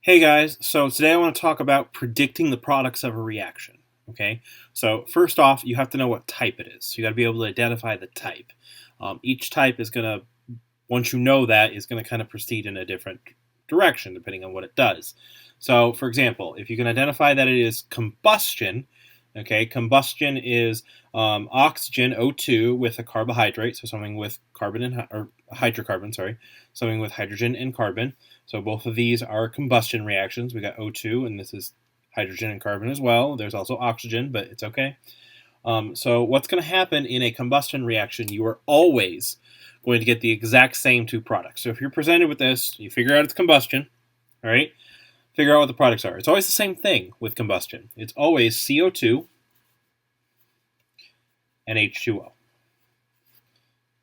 Hey guys, so today I want to talk about predicting the products of a reaction. Okay, so first off, you have to know what type it is. You got to be able to identify the type. Each type is going to, once you know that, is going to kind of proceed in a different direction depending on what it does. So, for example, if you can identify that it is combustion, okay, combustion is oxygen O2 with a carbohydrate, so something with carbon and or hydrocarbon, sorry, something with hydrogen and carbon. So both of these are combustion reactions. We got O2, and this is hydrogen and carbon as well. There's also oxygen, but it's okay. So what's going to happen in a combustion reaction, you are always going to get the exact same two products. So if you're presented with this, you figure out it's combustion, all right? Figure out what the products are. It's always the same thing with combustion. It's always CO2 and H2O.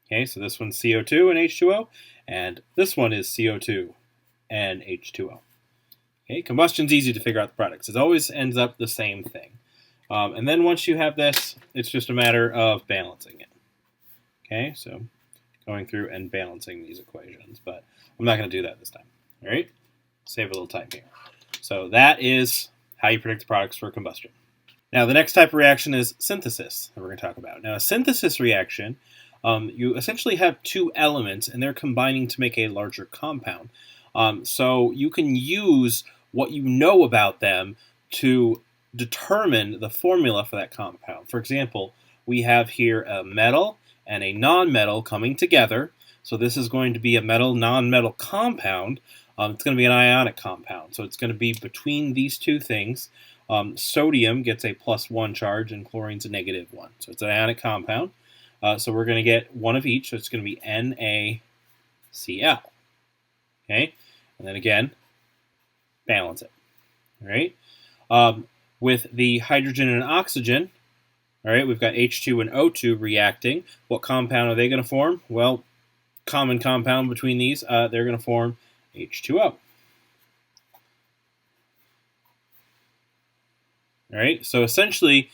Okay, so this one's CO2 and H2O, and this one is CO2 and H2O. Okay, combustion's easy to figure out the products. It always ends up the same thing. And then once you have this, it's just a matter of balancing it. Okay, so going through and balancing these equations, but I'm not going to do that this time. All right, save a little time here. So that is how you predict the products for combustion. Now, the next type of reaction is synthesis that we're going to talk about. Now, a synthesis reaction, you essentially have two elements, and they're combining to make a larger compound. So you can use what you know about them to determine the formula for that compound. For example, we have here a metal and a nonmetal coming together. So this is going to be a metal-nonmetal compound. It's going to be an ionic compound. So it's going to be between these two things. Sodium gets a +1 charge and chlorine's a -1. So it's an ionic compound. So we're going to get one of each. So it's going to be NaCl. Okay, and then again, balance it. All right. With the hydrogen and oxygen, all right, we've got H2 and O2 reacting. What compound are they going to form? Well, common compound between these, they're going to form H2O. All right, so essentially,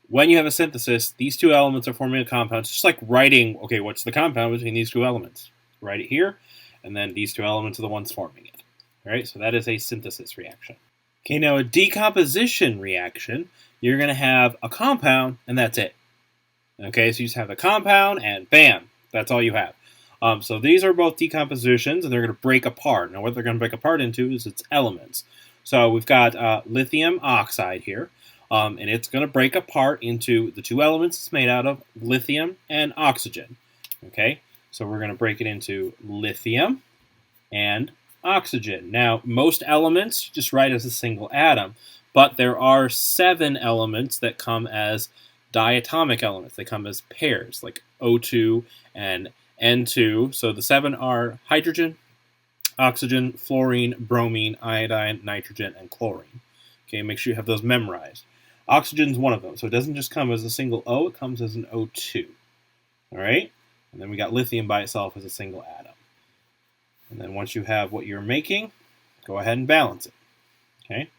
when you have a synthesis, these two elements are forming a compound. It's just like writing, okay, what's the compound between these two elements? Write it here, and then these two elements are the ones forming it. All right, so that is a synthesis reaction. Okay, now a decomposition reaction, you're going to have a compound, and that's it. Okay, so you just have a compound, and bam, that's all you have. So these are both decompositions, and they're going to break apart. Now, what they're going to break apart into is its elements. So we've got lithium oxide here, and it's going to break apart into the two elements it's made out of, lithium and oxygen. Okay, so we're going to break it into lithium and oxygen. Now, most elements just write as a single atom, but there are 7 elements that come as diatomic elements. They come as pairs, like O2 and N2. So the 7 are hydrogen, oxygen, fluorine, bromine, iodine, nitrogen, and chlorine. Okay, make sure you have those memorized. Oxygen is one of them, so it doesn't just come as a single O, it comes as an O2. All right? And then we got lithium by itself as a single atom. And then once you have what you're making, go ahead and balance it. Okay?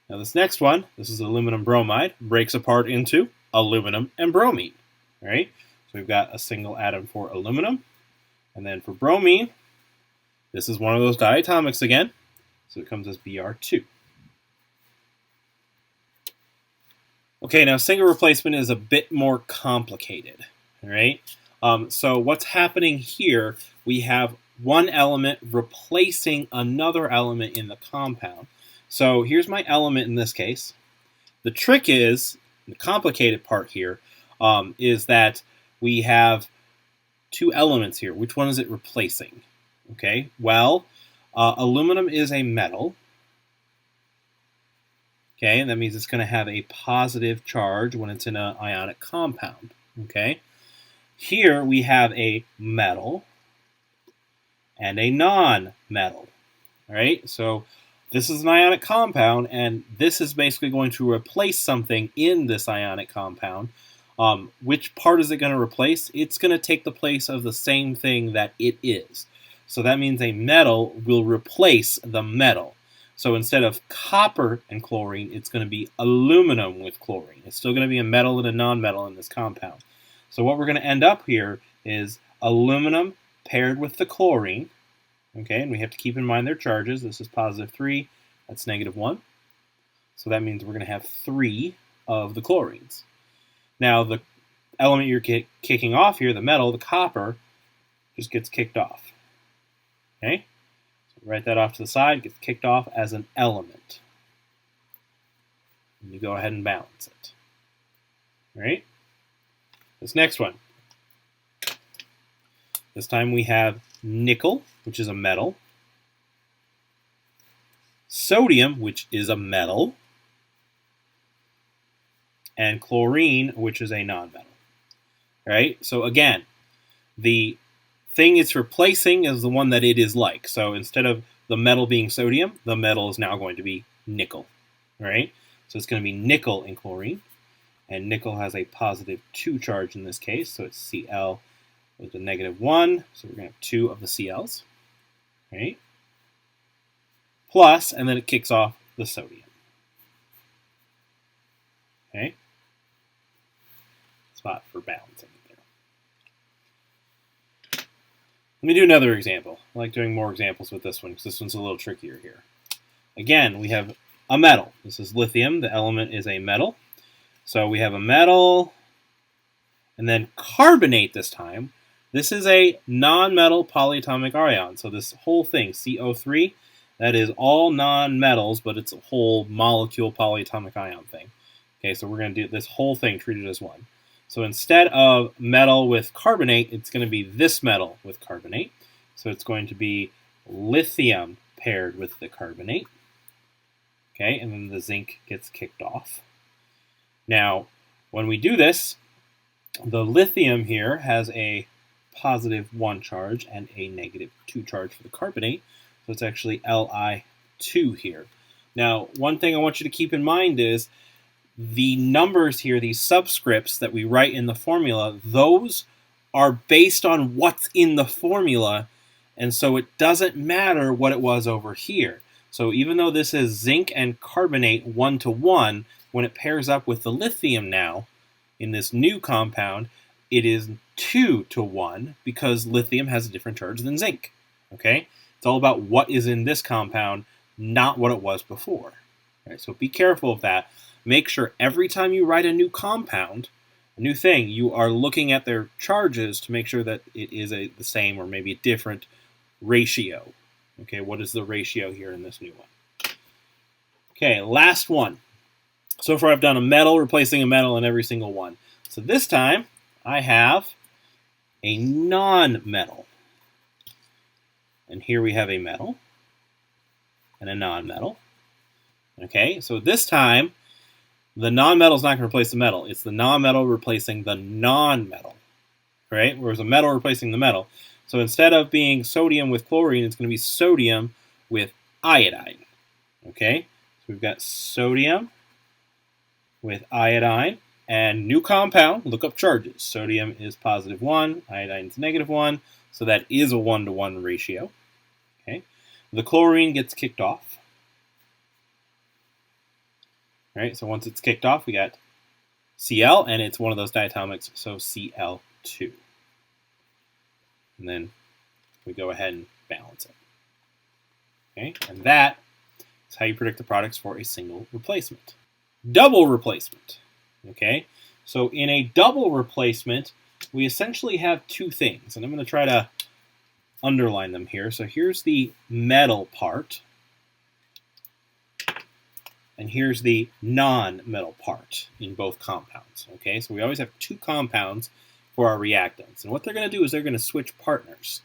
Now this next one, this is aluminum bromide, breaks apart into aluminum and bromine. All right? So we've got a single atom for aluminum. And then for bromine, this is one of those diatomics again. So it comes as Br2. Okay, now single replacement is a bit more complicated. All right? So what's happening here, we have one element replacing another element in the compound. So here's my element in this case. The trick is, the complicated part here, is that we have two elements here. Which one is it replacing? Okay, well, aluminum is a metal. Okay, and that means it's going to have a positive charge when it's in an ionic compound. Okay, here we have a metal and a non-metal. All right, so this is an ionic compound, and this is basically going to replace something in this ionic compound. Which part is it going to replace? It's going to take the place of the same thing that it is. So that means a metal will replace the metal. So instead of copper and chlorine, it's going to be aluminum with chlorine. It's still going to be a metal and a non-metal in this compound. So what we're going to end up here is aluminum paired with the chlorine. Okay, and we have to keep in mind their charges. This is +3 That's -1. So that means we're going to have 3 of the chlorines. Now, the element you're kicking off here, the metal, the copper, just gets kicked off. Okay? So write that off to the side. It gets kicked off as an element. And you go ahead and balance it. All right? This next one. This time we have nickel, which is a metal. Sodium, which is a metal. And chlorine, which is a nonmetal. Right? So again, the thing it's replacing is the one that it is like. So instead of the metal being sodium, the metal is now going to be nickel. Right? So it's going to be nickel in chlorine. And nickel has a +2 charge in this case, so it's Cl with a -1, so we're going to have 2 of the Cls. Right? Plus, and then it kicks off the sodium. Okay? Spot for balancing there. Let me do another example. I like doing more examples with this one because this one's a little trickier here. Again, we have a metal. This is lithium. The element is a metal. So we have a metal, and then carbonate this time. This is a non-metal polyatomic ion. So this whole thing, CO3, that is all non-metals, but it's a whole molecule polyatomic ion thing. Okay, so we're going to do this whole thing treated as one. So instead of metal with carbonate, it's going to be this metal with carbonate. So it's going to be lithium paired with the carbonate. Okay, and then the zinc gets kicked off. Now, when we do this, the lithium here has a +1 charge and a -2 charge for the carbonate. So it's actually Li2 here. Now, one thing I want you to keep in mind is the numbers here, these subscripts that we write in the formula, those are based on what's in the formula, and so it doesn't matter what it was over here. So even though this is zinc and carbonate 1:1, when it pairs up with the lithium now, in this new compound, it is 2:1 because lithium has a different charge than zinc. Okay? It's all about what is in this compound, not what it was before. All right, so be careful of that. Make sure every time you write a new compound, a new thing, you are looking at their charges to make sure that it is the same or maybe a different ratio. Okay, what is the ratio here in this new one? Okay, last one. So far I've done a metal replacing a metal in every single one. So this time I have a non-metal. And here we have a metal and a non-metal. Okay, so this time the non-metal is not going to replace the metal. It's the non-metal replacing the non-metal. Right? Whereas a metal replacing the metal. So instead of being sodium with chlorine, it's going to be sodium with iodine. Okay? So we've got sodium with iodine, and new compound, look up charges. Sodium is +1, iodine is -1, so that is a 1:1 ratio. Okay, the chlorine gets kicked off. All right, so once it's kicked off, we got Cl, and it's one of those diatomics, so Cl2. And then we go ahead and balance it. Okay, and that is how you predict the products for a single replacement. Double replacement. Okay, so in a double replacement, we essentially have two things, and I'm going to try to underline them here. So here's the metal part, and here's the non-metal part in both compounds. Okay, so we always have two compounds for our reactants, and what they're going to do is they're going to switch partners.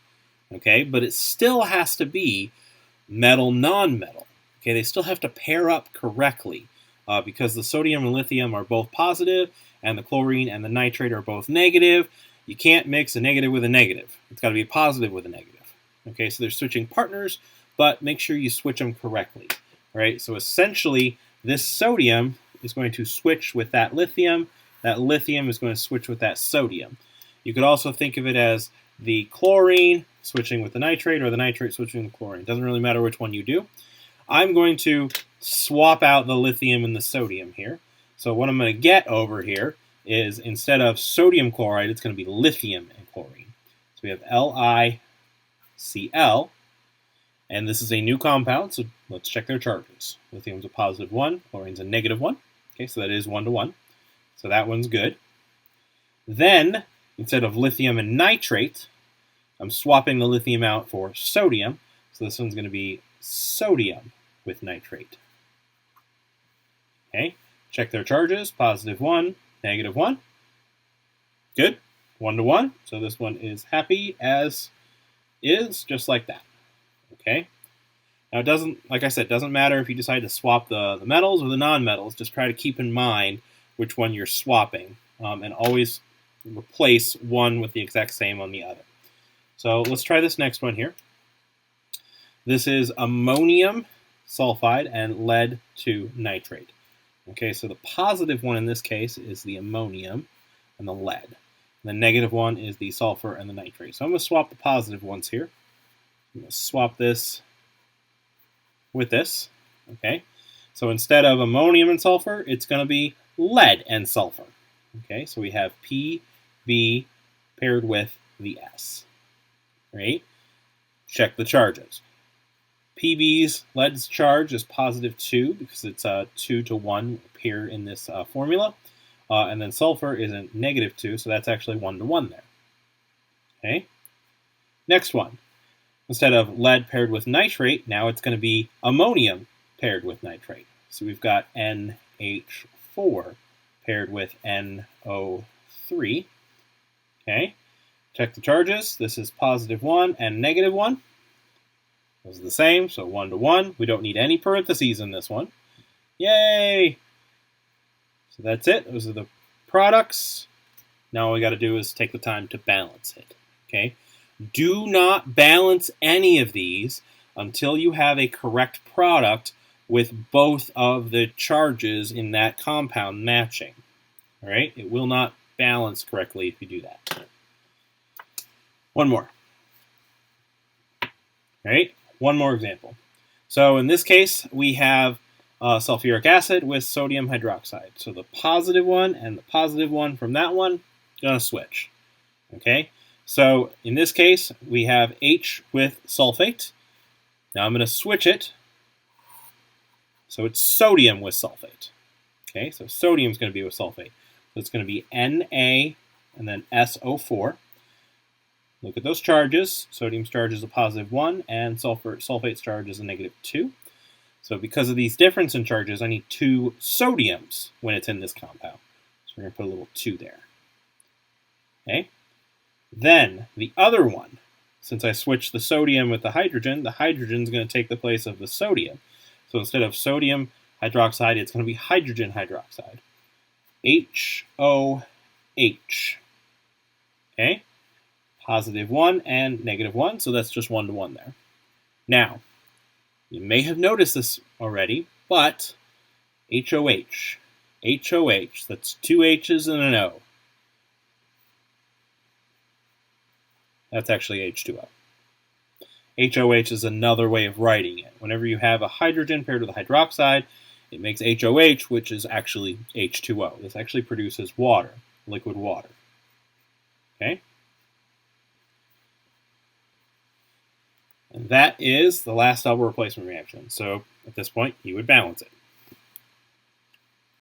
Okay, but it still has to be metal non-metal. Okay, they still have to pair up correctly. Because the sodium and lithium are both positive, and the chlorine and the nitrate are both negative, you can't mix a negative with a negative. It's got to be a positive with a negative. Okay, so they're switching partners, but make sure you switch them correctly. All right, so essentially, this sodium is going to switch with that lithium is going to switch with that sodium. You could also think of it as the chlorine switching with the nitrate, or the nitrate switching with the chlorine. It doesn't really matter which one you do. I'm going to swap out the lithium and the sodium here. So what I'm going to get over here is, instead of sodium chloride, it's going to be lithium and chlorine. So we have LiCl, And this is a new compound, so let's check their charges. Lithium's a positive 1, chlorine's a negative 1. Okay, so that is 1 to 1. So that one's good. Then, instead of lithium and nitrate, I'm swapping the lithium out for sodium. So this one's going to be sodium with nitrate. Okay, check their charges. Positive 1, negative 1. Good. 1 to 1. So this one is happy as is, just like that. Okay. Now it doesn't, like I said, doesn't matter if you decide to swap the metals or the non-metals. Just try to keep in mind which one you're swapping, and always replace one with the exact same on the other. So let's try this next one here. This is ammonium sulfide and lead to nitrate. Okay, so the positive one in this case is the ammonium and the lead. The negative one is the sulfur and the nitrate. So I'm going to swap the positive ones here. I'm going to swap this with this. Okay, so instead of ammonium and sulfur, it's going to be lead and sulfur. Okay, so we have Pb paired with the S. Right? Check the charges. Pb's lead's charge is positive 2 because it's a 2 to 1 pair in this formula. And then sulfur is a negative 2, so that's actually 1 to 1 there. Okay. Next one. Instead of lead paired with nitrate, now it's going to be ammonium paired with nitrate. So we've got NH4 paired with NO3. Okay. Check the charges. This is positive 1 and negative 1. Those are the same, so 1 to 1. We don't need any parentheses in this one. Yay! So that's it. Those are the products. Now all we got to do is take the time to balance it. Okay? Do not balance any of these until you have a correct product with both of the charges in that compound matching. All right? It will not balance correctly if you do that. One more. All right? One more example. So in this case, we have sulfuric acid with sodium hydroxide. So the positive one and the positive one from that one, gonna switch. Okay? So in this case, we have H with sulfate. Now I'm gonna switch it. So it's sodium with sulfate. Okay, so sodium's gonna be with sulfate. So it's gonna be Na and then SO4. Look at those charges. Sodium's charge is a positive 1, and sulfate's charge is a negative 2. So because of these difference in charges, I need 2 sodiums when it's in this compound. So we're going to put a little 2 there. Okay. Then the other one, since I switched the sodium with the hydrogen's going to take the place of the sodium. So instead of sodium hydroxide, it's going to be hydrogen hydroxide. HOH. Okay. Positive 1 and negative 1, so that's just 1 to 1 there. Now, you may have noticed this already, but HOH, that's 2 H's and an O. That's actually H2O. HOH is another way of writing it. Whenever you have a hydrogen paired with a hydroxide, it makes HOH, which is actually H2O. This actually produces water, liquid water. Okay? And that is the last double replacement reaction. So at this point, you would balance it.